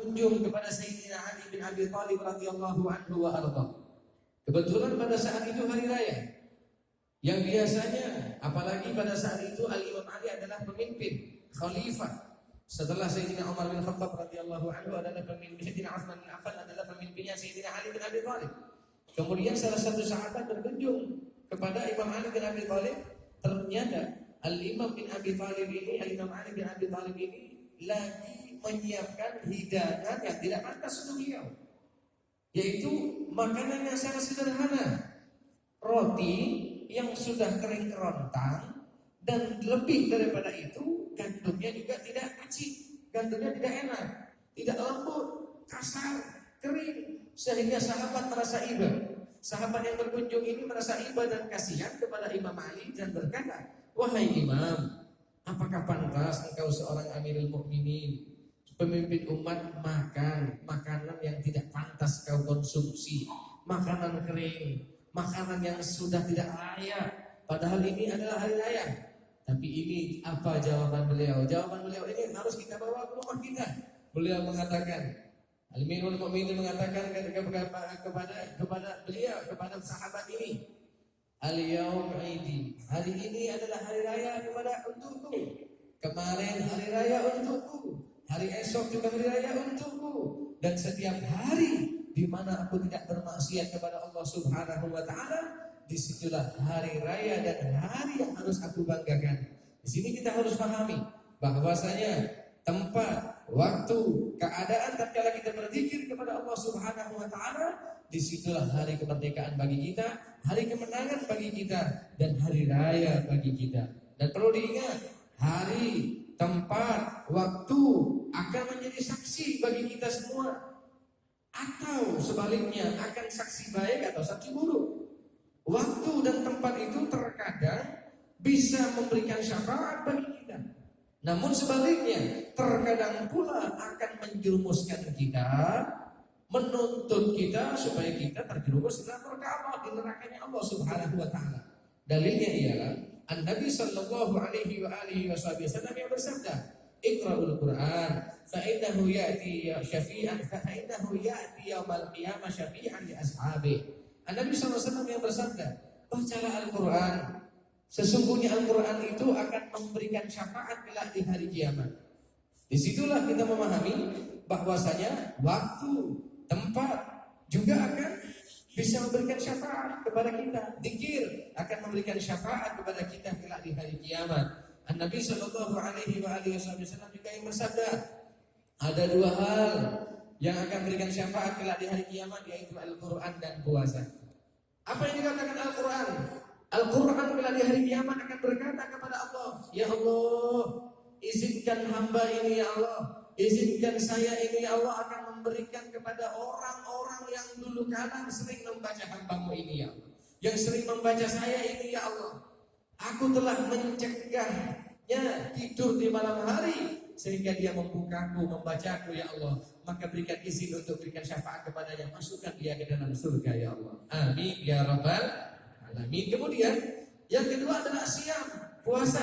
berkunjung kepada Sayyidina Ali bin Abi Thalib radhiyallahu anhu wa arda. Kebetulan pada saat itu hari raya. Yang biasanya, apalagi pada saat itu Al-Imam Ali adalah pemimpin, khalifah. Setelah Sayyidina Umar bin Khattab radhiyallahu anhu adalah pemimpin, Sayyidina Utsman bin Affan adalah pemimpinnya Sayyidina Ali bin Abi Thalib. Kemudian salah satu sahabat berkunjung kepada Imam Ali bin Abi Thalib. Ternyata Al-Imam bin Abi Thalib ini, Al-Imam Ali bin Abi Thalib ini lagi menyiapkan hidangan yang tidak pantas untuk beliau, yaitu makanan yang sangat sederhana, roti yang sudah kering kerontang, dan lebih daripada itu gandumnya juga tidak kacik, gandumnya tidak enak, tidak lembut, kasar, kering, sehingga sahabat merasa iba. Sahabat yang berkunjung ini merasa iba dan kasihan kepada Imam Ali dan berkata, "Wahai Imam, apakah pantas engkau seorang Amirul Mukminin, pemimpin umat, makan makanan yang tidak pantas kau konsumsi, makanan kering, makanan yang sudah tidak layak, padahal ini adalah hari raya?" Tapi ini apa jawaban beliau? Jawaban beliau ini harus kita bawa ke rumah kita. Beliau mengatakan, Amirul Mukminin mengatakan kepada beliau, kepada sahabat ini, "Al-yaum Aidi, hari ini adalah hari raya untukku. Kemarin hari raya untukku. Hari esok juga hari raya untukku. Dan setiap hari di mana aku tidak bermaksiat kepada Allah Subhanahu wa taala, disitulah hari raya dan hari yang harus aku banggakan." Di sini kita harus pahami bahwasanya tempat, waktu, keadaan tatkala kita berzikir kepada Allah Subhanahu wa taala, disitulah hari kemerdekaan bagi kita, hari kemenangan bagi kita, dan hari raya bagi kita. Dan perlu diingat, hari, tempat, waktu akan menjadi saksi bagi kita semua, atau sebaliknya akan saksi baik atau saksi buruk. Waktu dan tempat itu terkadang bisa memberikan syafaat bagi kita, namun sebaliknya terkadang pula akan menjerumuskan kita, menuntut kita supaya kita terjerumus dalam neraka Allah, di nerakanya Allah Subhanahu wa taala. Dalilnya ialah An-Nabi sallallahu alaihi wa alihi wasallam yang bersabda, "Iqra'ul Qur'an fa innahu ya'ti syafi'an fa innahu ya'ti yaumil qiyamah syafi'an li ashabi." An-Nabi sallallahu alaihi wasallam yang bersabda, "Bacalah Al-Qur'an. Sesungguhnya Al-Quran itu akan memberikan syafaat kelak di hari kiamat." Disitulah kita memahami bahwasanya waktu, tempat juga akan bisa memberikan syafaat kepada kita. Dzikir akan memberikan syafaat kepada kita kelak di hari kiamat. An-Nabi sallallahu alaihi wasallam juga yang bersabda, ada dua hal yang akan memberikan syafaat kelak di hari kiamat, yaitu Al-Quran dan puasa. Apa yang dikatakan Al-Quran? Al-Quran kelak di hari kiamat akan berkata kepada Allah, "Ya Allah, izinkan hamba ini ya Allah, izinkan saya ini ya Allah akan memberikan kepada orang-orang yang dulu kala sering membaca hambamu ini ya Allah, yang sering membaca saya ini ya Allah. Aku telah mencegahnya tidur di malam hari sehingga dia membukaku, membacaku ya Allah. Maka berikan izin untuk berikan syafaat kepadanya, masukkan dia ke dalam surga ya Allah. Amin ya Rabbal alamin." Kemudian yang kedua adalah siam, puasa.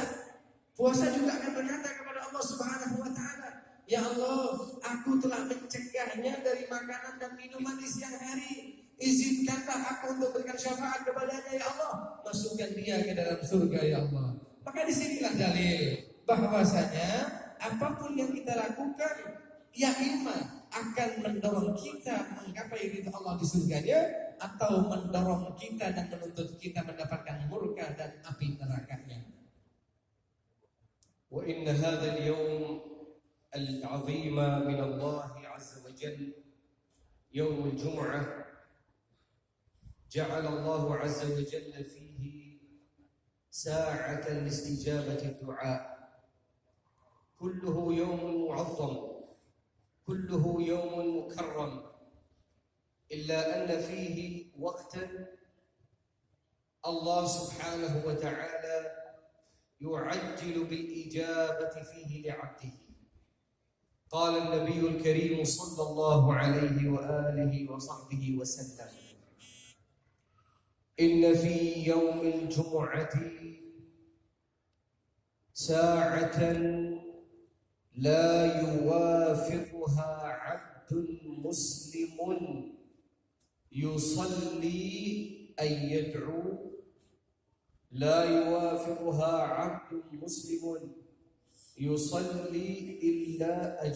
Puasa juga akan berkata kepada Allah Subhanahu wa taala, "Ya Allah, aku telah mencegahnya dari makanan dan minuman di siang hari. Izinkanlah aku untuk berikan syafaat kepadanya ya Allah. Masukkan dia ke dalam surga ya Allah." Maka disinilah dalil bahwasanya apapun yang kita lakukan, ya imma akan mendorong kita menggapai ridha Allah di surganya, atau mendorong kita dan menuntut kita mendapatkan murka dan api nerakanya. Wa inna hadzal yawm al-'azima min Allah 'azza wa jalla yawm al-jum'ah ja'ala Allah 'azza wa jalla fihi sa'atan li-istijabati ad-du'a. Kulluhu yawmun mu'azzam, كله يوم مكرم، إلا أن فيه وقتا الله سبحانه وتعالى يعجل بالإجابة فيه لعبده. قال النبي الكريم صلى الله عليه وآله وصحبه وسلم: إن في يوم الجمعة ساعة لا يوافقها عبد مسلم يصلي أي يدعو، لا يوافقها عبد مسلم يصلي إلا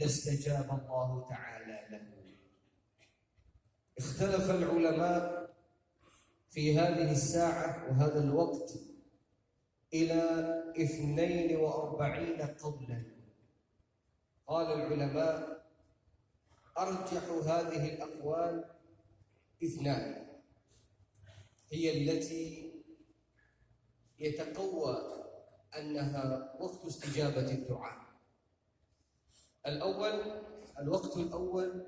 استجاب الله تعالى له. اختلف العلماء في هذه الساعة وهذا الوقت إلى 42 قولا. قال العلماء: أرجح هذه الأقوال 2 هي التي يتقوى أنها وقت استجابة الدعاء. الوقت الأول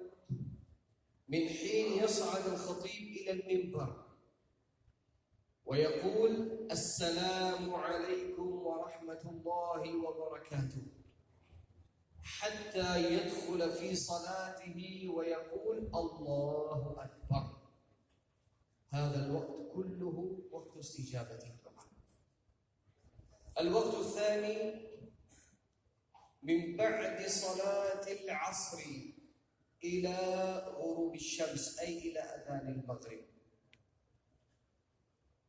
من حين يصعد الخطيب إلى المنبر ويقول: السلام عليكم ورحمة الله وبركاته، حتى يدخل في صلاته ويقول: الله أكبر. هذا الوقت كله وقت استجابة الدعاء. الوقت الثاني من بعد صلاة العصر إلى غروب الشمس، أي إلى أذان المغرب.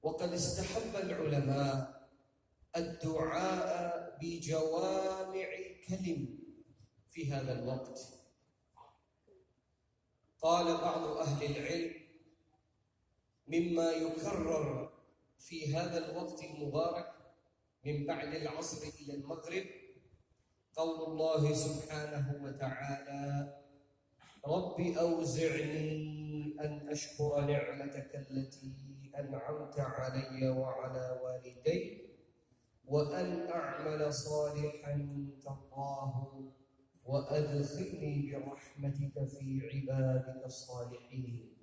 وقد استحب العلماء الدعاء بجوامع الكلم في هذا الوقت. قال بعض أهل العلم: مما يكرر في هذا الوقت المبارك من بعد العصر إلى المغرب قول الله سبحانه وتعالى: رب أوزعني أن أشكر نعمتك التي أنعمت علي وعلى والدي وأن أعمل صالحا ترضاه وأدخلني برحمتك في عبادك الصالحين.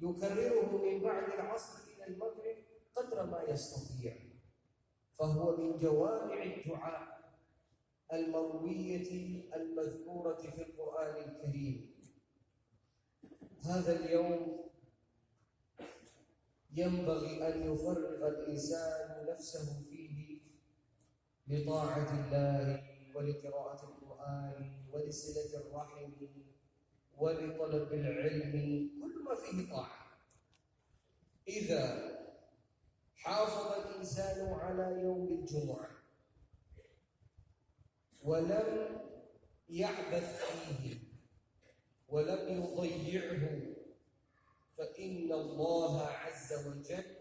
يكرره من بعد العصر إلى المغرب قدر ما يستطيع، فهو من جوامع الدعاء المروية المذكورة في القرآن الكريم. هذا اليوم ينبغي أن يفرغ الإنسان نفسه فيه لطاعة الله ولقراءة القرآن ولصلة الرحم ولطلب العلم، كل ما فيه طاعة. إذا حافظ الإنسان على يوم الجمعة ولم يعبث فيه ولم يضيعه، فإن الله عز وجل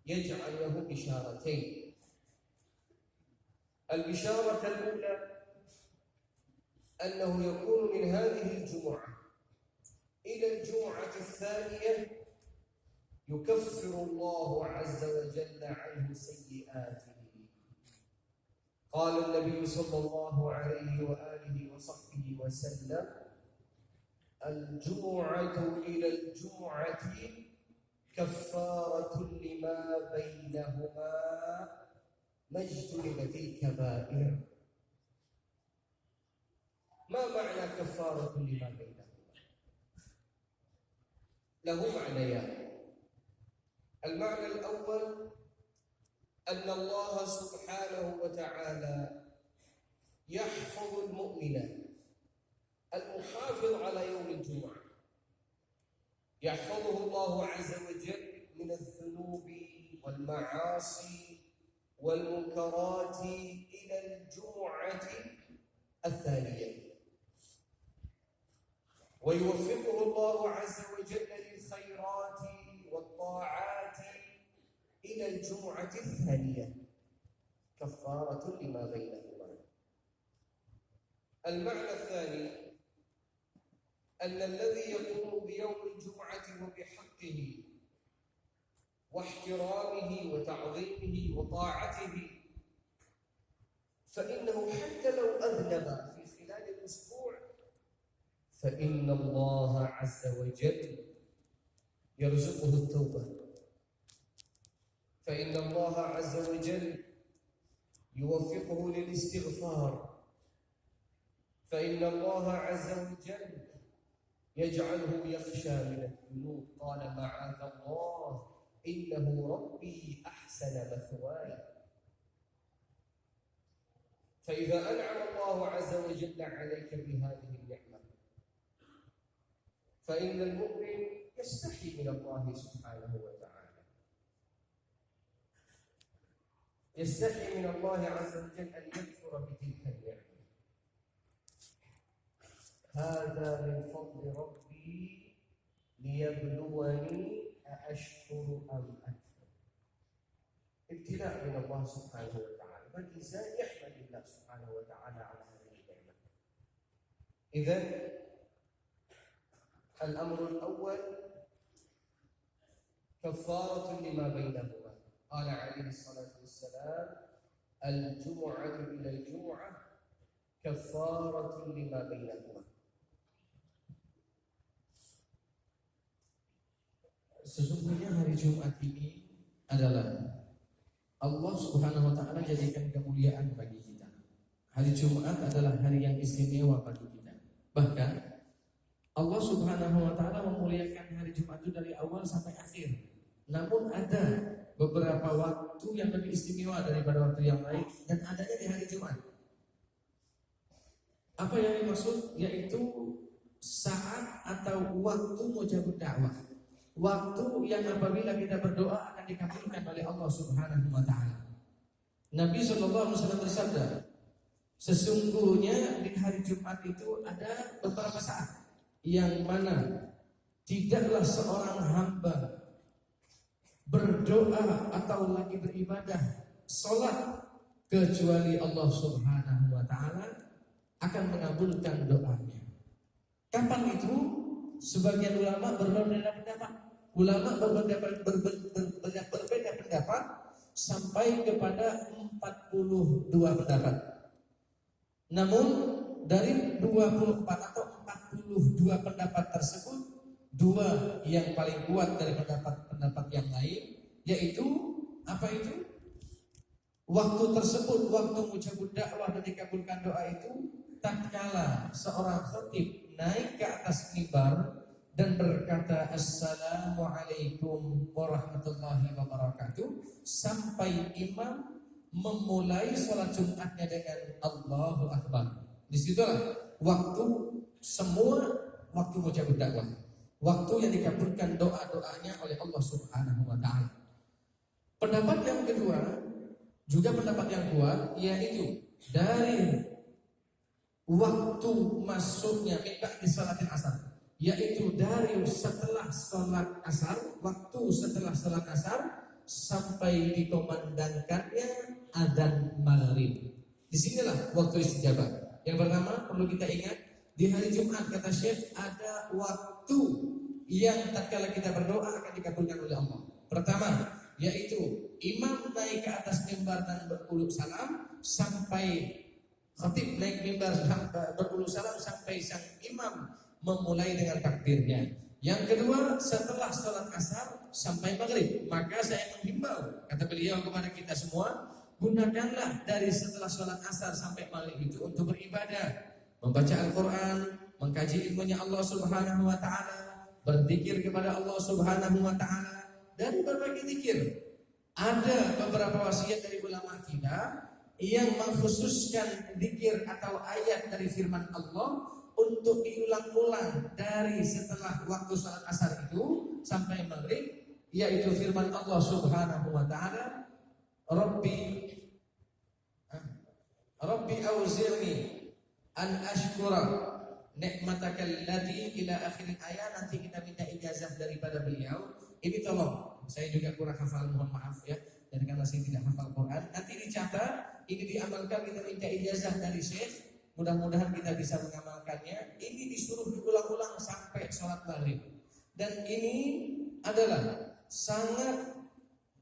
يجعل له بشارتين. البشارة الأولى أنه يكون من هذه الجمعة إلى الجمعة الثانية يكفر الله عز وجل عنه سيئاته. قال النبي صلى الله عليه وآله وصحبه وسلم: الجمعة إلى الجمعة كفارة لما بينهما ما اجتنبت الكبائر. ما معنى كفارة لما بينهما؟ له معنيان. المعنى الأول أن الله سبحانه وتعالى يحفظ المؤمن المحافظ على يوم الجمعة، يحفظه الله عز وجل من الذنوب والمعاصي والمنكرات إلى الجمعة الثانية، ويوفقه الله عز وجل للخيرات والطاعات إلى الجمعة الثانية كفارة لما بينهما. المعنى الثاني أن الذي يقوم بيوم الجمعة وبحقه واحترامه وتعظيمه وطاعته، فإنه حتى لو أذنب في خلال الأسبوع فإن الله عز وجل يرزقه التوبة، فإن الله عز وجل يوفقه للاستغفار، فإن الله عز وجل يجعله يخشى من الذنوب. قال: معاذ الله إنه ربي أحسن مثواي. فإذا أنعم الله عز وجل عليك بهذه النعمة فإن المؤمن يستحي من الله سبحانه وتعالى، يستحي من الله عز وجل أن يكفر بتلك النعمة. هذا من فضل ربي ليبلوني أأشكر أم أكفر. ابتلاء من الله سبحانه وتعالى، فالإنسان يحمد الله سبحانه وتعالى على هذه النعمة. إذن الأمر الأول كفارة لما بينهما. قال عليه الصلاة والسلام: الجمعة إلى الجمعة كفارة لما بينهما. Sesungguhnya hari Jumat ini adalah Allah Subhanahu wa taala jadikan kemuliaan bagi kita. Hari Jumat adalah hari yang istimewa bagi kita. Bahkan Allah Subhanahu wa taala memuliakan hari Jumat itu dari awal sampai akhir. Namun ada beberapa waktu yang lebih istimewa daripada waktu yang lain dan adanya di hari Jumat. Apa yang dimaksud? Yaitu saat atau waktu mujabud dakwah. Waktu yang apabila kita berdoa akan dikabulkan oleh Allah Subhanahu wa taala. Nabi sallallahu alaihi wasallam bersabda, sesungguhnya di hari Jumat itu ada beberapa saat yang mana tidaklah seorang hamba berdoa atau lagi beribadah, salat, kecuali Allah Subhanahu wa taala akan mengabulkan doanya. Kapan itu? Sebagian ulama berbeda pendapat. Ulama berbeda pendapat sampai kepada 42 pendapat. Namun dari 24 atau 42 pendapat tersebut, dua yang paling kuat dari pendapat yang lain, yaitu apa itu? Waktu tersebut, waktu mujabud dakwah dan dikabulkan doa itu tatkala seorang khatib naik ke atas mimbar dan berkata Assalamualaikum warahmatullahi wabarakatuh sampai imam memulai sholat Jumatnya dengan Allahu Akbar. Disitulah waktu semua waktu mujabud dakwah, waktu yang dikabulkan doa-doanya oleh Allah Subhanahu wa taala. Pendapat yang kedua juga pendapat yang kuat, yaitu dari waktu masuknya di salatin asar, yaitu dari setelah sholat asar, waktu setelah sholat asar sampai dikumandangkannya adzan maghrib. Disinilah waktu istijabah. Yang pertama perlu kita ingat, di hari Jumat kata Syekh ada waktu yang tatkala kita berdoa akan dikabulkan oleh Allah. Pertama, yaitu imam naik ke atas mimbar dan beruluk salam sampai khatib naik mimbar beruluk salam sampai sang imam memulai dengan takbirnya. Yang kedua, setelah sholat asar sampai maghrib. Maka saya menghimbau, kata beliau kepada kita semua, gunakanlah dari setelah sholat asar sampai maghrib itu untuk beribadah, membaca Al-Quran, mengkaji ilmunya Allah Subhanahu wa ta'ala, berzikir kepada Allah Subhanahu wa ta'ala, dan berbagai zikir. Ada beberapa wasiat dari ulama kita yang mengkhususkan zikir atau ayat dari firman Allah untuk diulang-ulang dari setelah waktu salat asar itu sampai maghrib, yaitu firman Allah Subhanahu wa ta'ala, Rabbi awzirni an ashkura ni'mataka allati ila akhir ayat. Nanti kita minta ijazah daripada beliau. Ini tolong, saya juga kurang hafal, mohon maaf ya, dan karena saya tidak hafal Quran. Nanti dicatat, ini diamalkan, kita minta ijazah dari Syekh. Mudah-mudahan kita bisa mengamalkannya. Ini disuruh diulang-ulang sampai sholat maghrib. Dan ini adalah sangat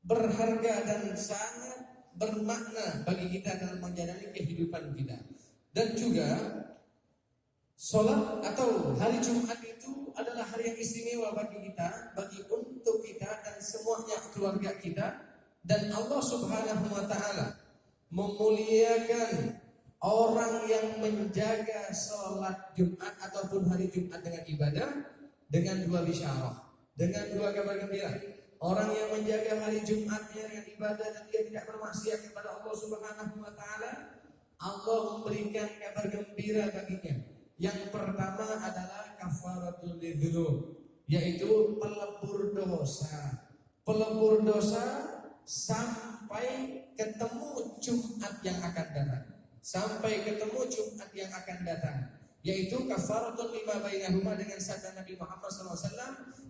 berharga dan sangat bermakna bagi kita dalam menjalani kehidupan kita. Dan juga sholat atau hari Jumat itu adalah hari yang istimewa bagi kita, bagi untuk kita dan semuanya keluarga kita. Dan Allah Subhanahu wa ta'ala memuliakan orang yang menjaga sholat Jumat ataupun hari Jumat dengan ibadah dengan dua bisyarah, dengan dua kabar gembira. Orang yang menjaga hari Jumatnya dengan ibadah dan dia tidak bermaksiat kepada Allah Subhanahu wa ta'ala, Allah memberikan kabar gembira baginya. Yang pertama adalah kafaratul lidzunub, yaitu pelebur dosa. Pelebur dosa sampai ketemu Jumat yang akan datang. Sampai ketemu Jumat yang akan datang, yaitu kafaratul lima bainahuma dengan sabda Nabi Muhammad SAW,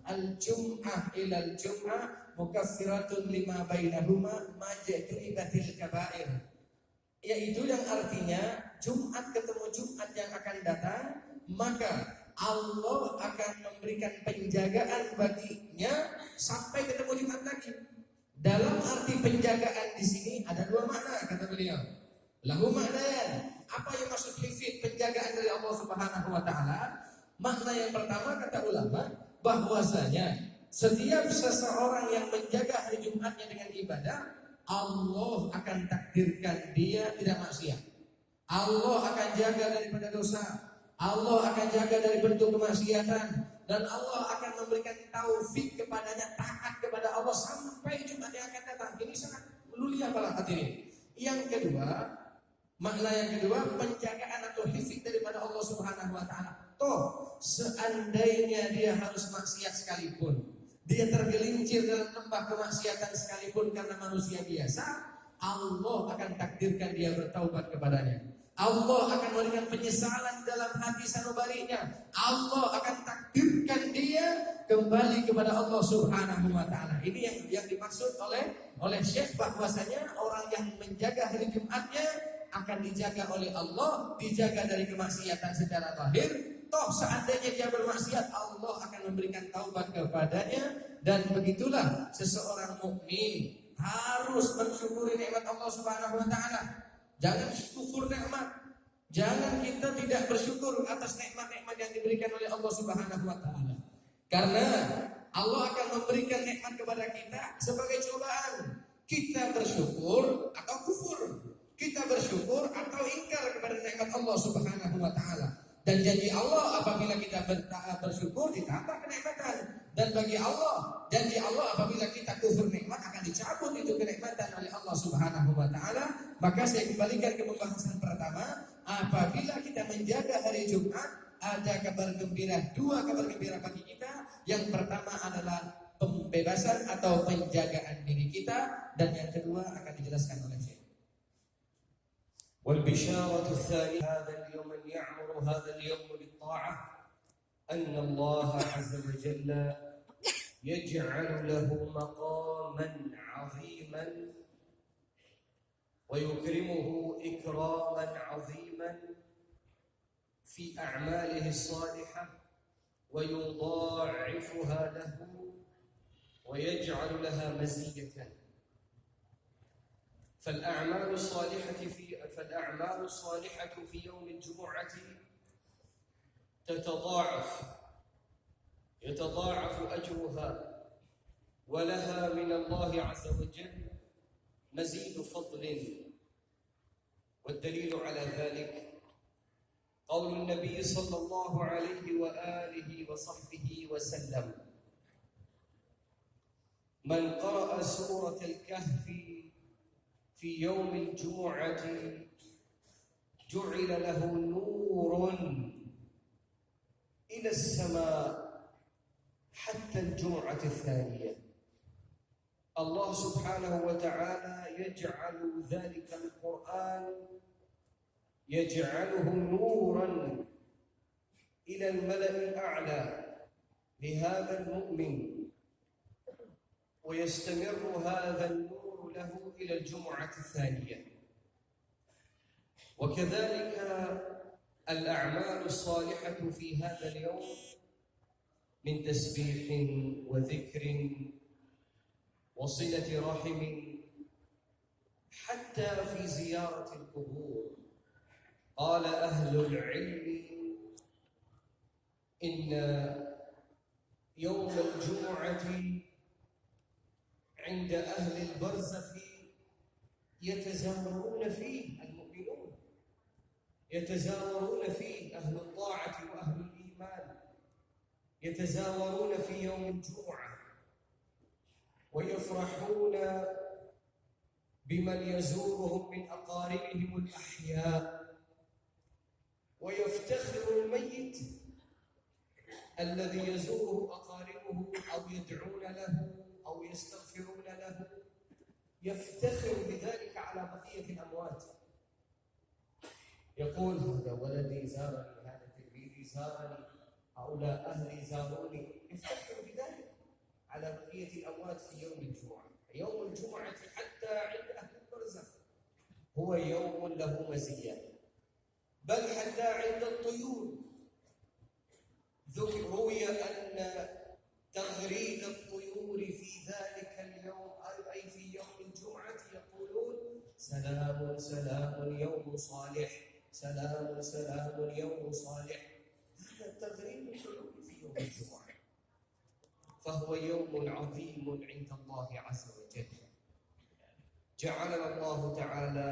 al-jum'ah ilal jum'ah mukaffiratun lima bainahuma majtunibatil kabair, yaitu yang artinya Jumat ketemu Jumat yang akan datang, maka Allah akan memberikan penjagaan baginya sampai ketemu Jumat lagi. Dalam arti penjagaan di sini ada dua makna kata beliau. Lahu maknayan. Apa yang maksud hifz, penjagaan dari Allah Subhanahu wa taala? Makna yang pertama kata ulama bahwasanya setiap seseorang yang menjaga hari Jumatnya dengan ibadah, Allah akan takdirkan dia tidak maksiat. Allah akan jaga daripada dosa. Allah akan jaga dari bentuk kemaksiatan, dan Allah akan memberikan taufik kepadanya taat kepada Allah sampai Jumat yang akan datang. Ini sangat mulia para hadirin. Yang kedua, makna yang kedua, penjagaan atau hifz daripada Allah Subhanahu wa taala. Toh seandainya dia harus maksiat sekalipun, dia tergelincir dalam lembah kemaksiatan sekalipun karena manusia biasa, Allah akan takdirkan dia bertaubat kepadanya. Allah akan memberikan penyesalan dalam hati sanubarinya. Allah akan takdirkan dia kembali kepada Allah Subhanahu wa taala. Ini yang dimaksud oleh Syekh, bahwasanya orang yang menjaga hari Jumatnya akan dijaga oleh Allah, dijaga dari kemaksiatan secara zahir. Toh seandainya dia bermaksiat, Allah akan memberikan taubat kepadanya. Dan begitulah seseorang mukmin harus mensyukuri nikmat Allah Subhanahu wa taala. Jangan kufur nikmat. Jangan kita tidak bersyukur atas nikmat-nikmat yang diberikan oleh Allah Subhanahu wa taala. Karena Allah akan memberikan nikmat kepada kita sebagai cobaan. Kita bersyukur atau kufur. Kita bersyukur atau ingkar kepada nikmat Allah Subhanahu wa taala. Dan janji Allah apabila kita bersyukur ditambah kenikmatan. Dan bagi Allah, janji Allah apabila kita kufur nikmat akan dicabut itu kenikmatan oleh Allah Subhanahu wa taala. Maka saya kembalikan ke pembahasan pertama, apabila kita menjaga hari Jumat, ada kabar gembira, dua kabar gembira bagi kita. Yang pertama adalah pembebasan atau penjagaan diri kita, dan yang kedua akan dijelaskan oleh Syekh. والبشارة الثانية هذا اليوم يعمر هذا اليوم بالطاعة أن الله عز وجل يجعل له مقاما عظيما ويكرمه إكراما عظيما في أعماله الصالحة ويضاعفها له ويجعل لها مزية. فالأعمال الصالحة في يوم الجمعة يتضاعف أجرها ولها من الله عز وجل مزيد فضل. والدليل على ذلك قول النبي صلى الله عليه وآله وصحبه وسلم: من قرأ سورة الكهف في يوم الجمعة جعل له نور إلى السماء حتى الجمعة الثانية. الله سبحانه وتعالى يجعل ذلك القرآن يجعله نورا إلى الملأ الأعلى لهذا المؤمن، ويستمر هذا النور له إلى الجمعة الثانية. وكذلك الأعمال الصالحة في هذا اليوم من تسبيح وذكر وصلة رحم حتى في زيارة القبور. قال أهل العلم إن يوم الجمعة عند أهل البرزخ يتزاورون فيه المؤمنون، يتزاورون فيه أهل الطاعة وأهل الإيمان، يتزاورون في يوم الجمعة ويفرحون بمن يزورهم من أقاربهم الأحياء، ويفتخر الميت الذي يزوره أقاربه أو يدعون له أو يستغفرون له، يفتخر بذلك على بقية الأموات. يقول هذا ولدي زارني، هذا تلميذي زارني، هؤلاء أهلي زاروني، يفتخر بذلك على بقية الأموات في يوم الجمعة. يوم الجمعة حتى عند أهل البرزخ هو يوم له مزية، بل حتى عند الطيور روي أن تغريد الطيور في ذلك اليوم أي في يوم الجمعة يقولون سلام سلام يوم صالح، سلام سلام يوم صالح. هذا تغريد الطيور في يوم الجمعة، فهو يوم عظيم عند الله عز وجل. جعلنا الله تعالى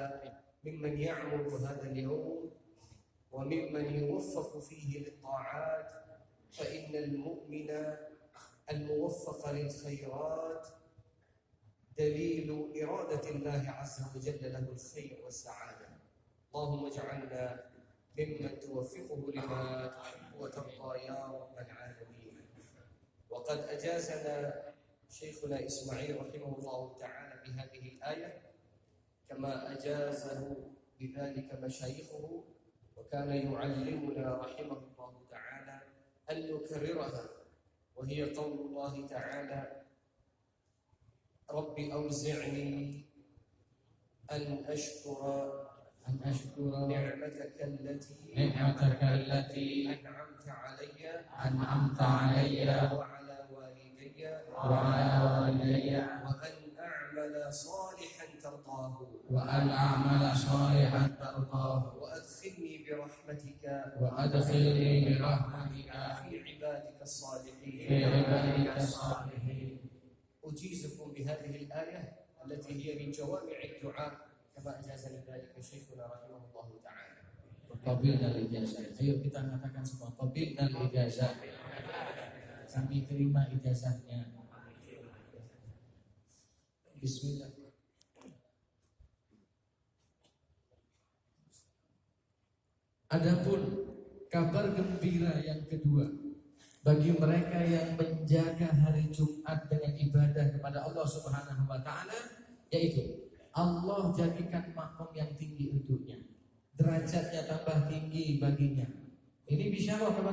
ممن يعمل هذا اليوم وممن يوفق فيه للطاعات، فإن المؤمن الموفق للخيرات دليل إرادة الله عز وجل له الخير والسعادة. اللهم اجعلنا ممن توفقه لما تحب وترضى يا رب العالمين. وقد أجازنا شيخنا إسماعيل رحمه الله تعالى بهذه الآية كما أجازه بذلك مشايخه، وكان يعلمنا رحمه الله تعالى أن نكررها، وهي قول الله تعالى رب أوزعني أن أشكر نعمتك التي أنعمت علي وعلى والدي وأن أعمل صالحا ترضاه وأدخلني برحمتك في عبادك الصالحين. أجيزكم بهذه الآية التي هي من جوامع الدعاء كما أجازني ذلك شيخنا رحمه الله تعالى. Qabilna ijazah. Ayo kita mengatakan semua qabilna ijazah. Kami terima ijazahnya. Bismillah. Adapun kabar gembira yang kedua bagi mereka yang menjaga hari Jumat dengan ibadah kepada Allah Subhanahu wa taala, yaitu Allah jadikan makam yang tinggi untuknya, derajatnya tambah tinggi baginya. Ini bisyarah kepada